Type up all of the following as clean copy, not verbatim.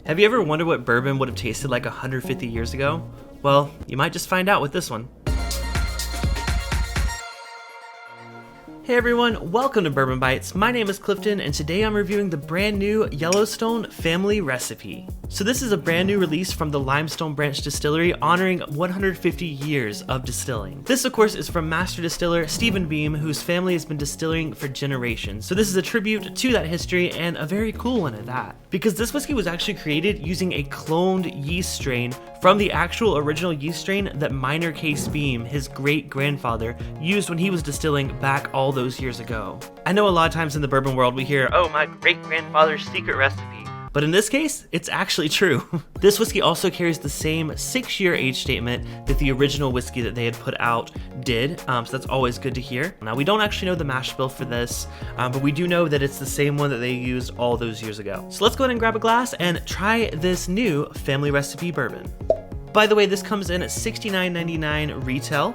Have you ever wondered what bourbon would have tasted like 150 years ago? Well, you might just find out with this one. Hey everyone, welcome to Bourbon Bytes. My name is Clifton, and today I'm reviewing the brand new Yellowstone Family Recipe. So this is a brand new release from the Limestone Branch Distillery honoring 150 years of distilling. This of course is from master distiller Stephen Beam, whose family has been distilling for generations. So this is a tribute to that history, and a very cool one at that. Because this whiskey was actually created using a cloned yeast strain from the actual original yeast strain that Minor Case Beam, his great-grandfather, used when he was distilling back all those years ago. I know a lot of times in the bourbon world we hear, oh, my great-grandfather's secret recipe. But in this case, it's actually true. This whiskey also carries the same 6-year age statement that the original whiskey that they had put out did, so that's always good to hear. Now, we don't actually know the mash bill for this, but we do know that it's the same one that they used all those years ago. So let's go ahead and grab a glass and try this new family recipe bourbon. By the way, this comes in at $69.99 retail.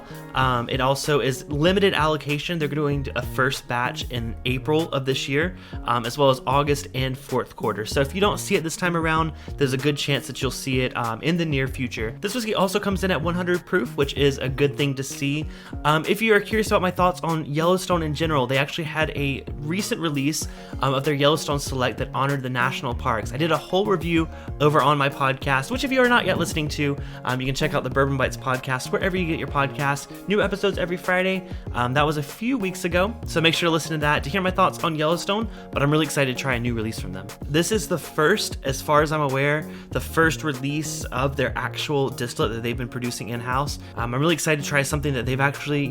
It also is limited allocation. They're doing a first batch in April of this year, as well as August and fourth quarter. So if you don't see it this time around, there's a good chance that you'll see it in the near future. This whiskey also comes in at 100 proof, which is a good thing to see. If you are curious about my thoughts on Yellowstone in general, they actually had a recent release of their Yellowstone Select that honored the national parks. I did a whole review over on my podcast, which if you are not yet listening to, you can check out the Bourbon Bytes Podcast wherever you get your podcasts. New episodes every Friday. That was a few weeks ago, so make sure to listen to that to hear my thoughts on Yellowstone, but I'm really excited to try a new release from them. This is the first, as far as I'm aware, the first release of their actual distillate that they've been producing in-house. I'm really excited to try something that they've actually,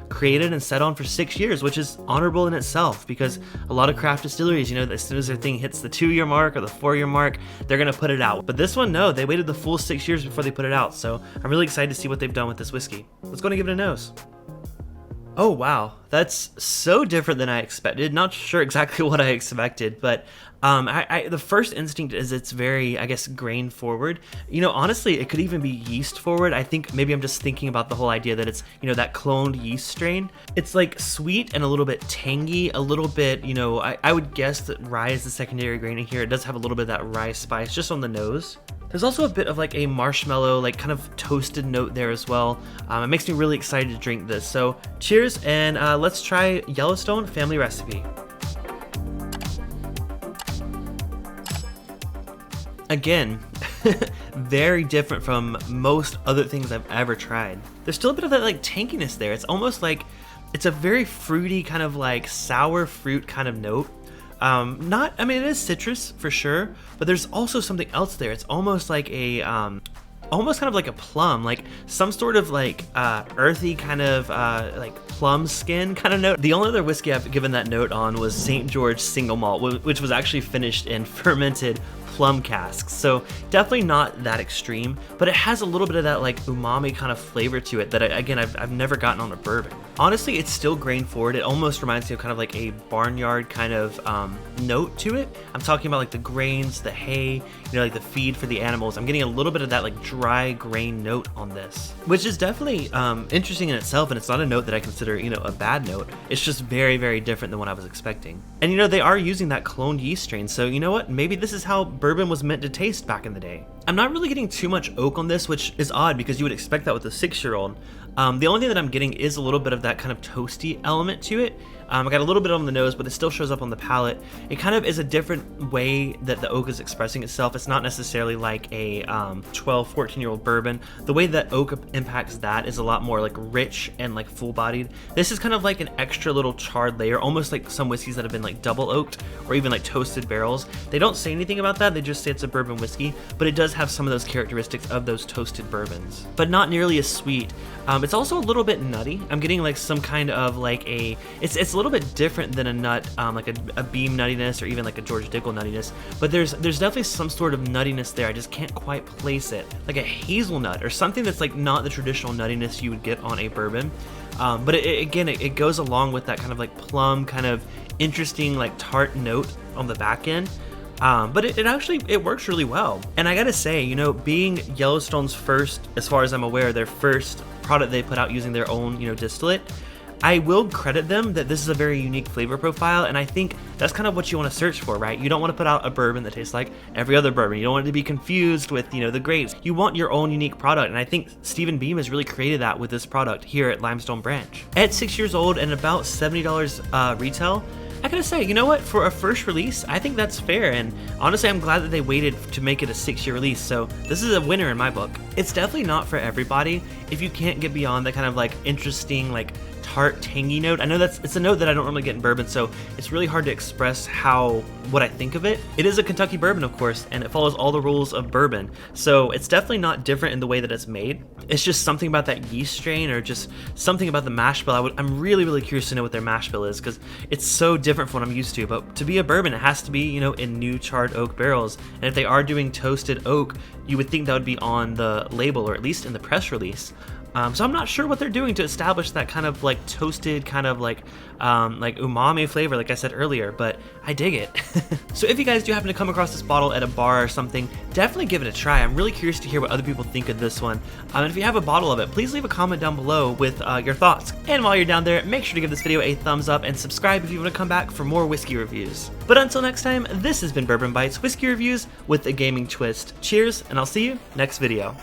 created and set on for 6 years, which is honorable in itself, because a lot of craft distilleries, as soon as their thing hits the 2-year mark or the 4-year mark, they're going to put it out. But this one, no, they waited the full 6 years before they put it out. So I'm really excited to see what they've done with this whiskey. Let's go and give it a nose. Oh wow, that's so different than I expected. Not sure exactly what I expected, but the first instinct is it's very, grain forward. Honestly, it could even be yeast forward. I think maybe I'm just thinking about the whole idea that it's, that cloned yeast strain. It's like sweet and a little bit tangy, a little bit, I would guess that rye is the secondary grain in here. It does have a little bit of that rye spice just on the nose. There's also a bit of like a marshmallow, kind of toasted note there as well. It makes me really excited to drink this. So cheers, and let's try Yellowstone Family Recipe. Again, very different from most other things I've ever tried. There's still a bit of that tankiness there. It's almost like it's a very fruity kind of sour fruit kind of note. It is citrus for sure, but there's also something else there. It's almost like a, almost kind of like a plum, like some sort of earthy kind of plum skin kind of note. The only other whiskey I've given that note on was St. George Single Malt, which was actually finished in fermented plum casks. So definitely not that extreme, but it has a little bit of that umami kind of flavor to it that I've never gotten on a bourbon. Honestly, it's still grain forward. It almost reminds me of kind of like a barnyard kind of note to it. I'm talking about the grains, the hay, the feed for the animals. I'm getting a little bit of that dry grain note on this, which is definitely interesting in itself, and it's not a note that I consider a bad note. It's just very, very different than what I was expecting. And they are using that cloned yeast strain, so you know what, maybe this is how bourbon was meant to taste back in the day. I'm not really getting too much oak on this, which is odd because you would expect that with a 6-year-old. The only thing that I'm getting is a little bit of that kind of toasty element to it. I got a little bit on the nose, but it still shows up on the palate. It kind of is a different way that the oak is expressing itself. It's not necessarily like a 12, 14-year-old bourbon. The way that oak impacts that is a lot more rich and full-bodied. This is kind of like an extra little charred layer, almost like some whiskeys that have been double oaked or even toasted barrels. They don't say anything about that. They just say it's a bourbon whiskey, but it does have some of those characteristics of those toasted bourbons, but not nearly as sweet. It's also a little bit nutty. I'm getting some kind of it's a little bit different than a nut, like a Beam nuttiness or even like a George Dickel nuttiness, but there's definitely some sort of nuttiness there. I just can't quite place it, like a hazelnut or something that's not the traditional nuttiness you would get on a bourbon. But it goes along with that kind of plum kind of interesting tart note on the back end. But it actually works really well. And I gotta say, being Yellowstone's first, as far as I'm aware, their first product they put out using their own, distillate, I will credit them that this is a very unique flavor profile, and I think that's kind of what you want to search for, right? You don't want to put out a bourbon that tastes like every other bourbon. You don't want it to be confused with, the grapes. You want your own unique product, and I think Stephen Beam has really created that with this product here at Limestone Branch. At 6 years old and about $70 retail, I gotta say, you know what? For a first release, I think that's fair, and honestly, I'm glad that they waited to make it a 6-year release, so this is a winner in my book. It's definitely not for everybody if you can't get beyond the kind of like interesting, like tart, tangy note. I know it's a note that I don't normally get in bourbon, so it's really hard to express what I think of it. It is a Kentucky bourbon, of course, and it follows all the rules of bourbon, so it's definitely not different in the way that it's made. It's just something about that yeast strain, or just something about the mash bill. I'm really, really curious to know what their mash bill is, because it's so different from what I'm used to. But to be a bourbon, it has to be, in new charred oak barrels. And if they are doing toasted oak, you would think that would be on the label, or at least in the press release. So I'm not sure what they're doing to establish that kind of like toasted, kind of like umami flavor, like I said earlier, but I dig it. So if you guys do happen to come across this bottle at a bar or something, definitely give it a try. I'm really curious to hear what other people think of this one. And if you have a bottle of it, please leave a comment down below with your thoughts. And while you're down there, make sure to give this video a thumbs up and subscribe if you want to come back for more whiskey reviews. But until next time, this has been Bourbon Bytes Whiskey Reviews with a gaming twist. Cheers, and I'll see you next video.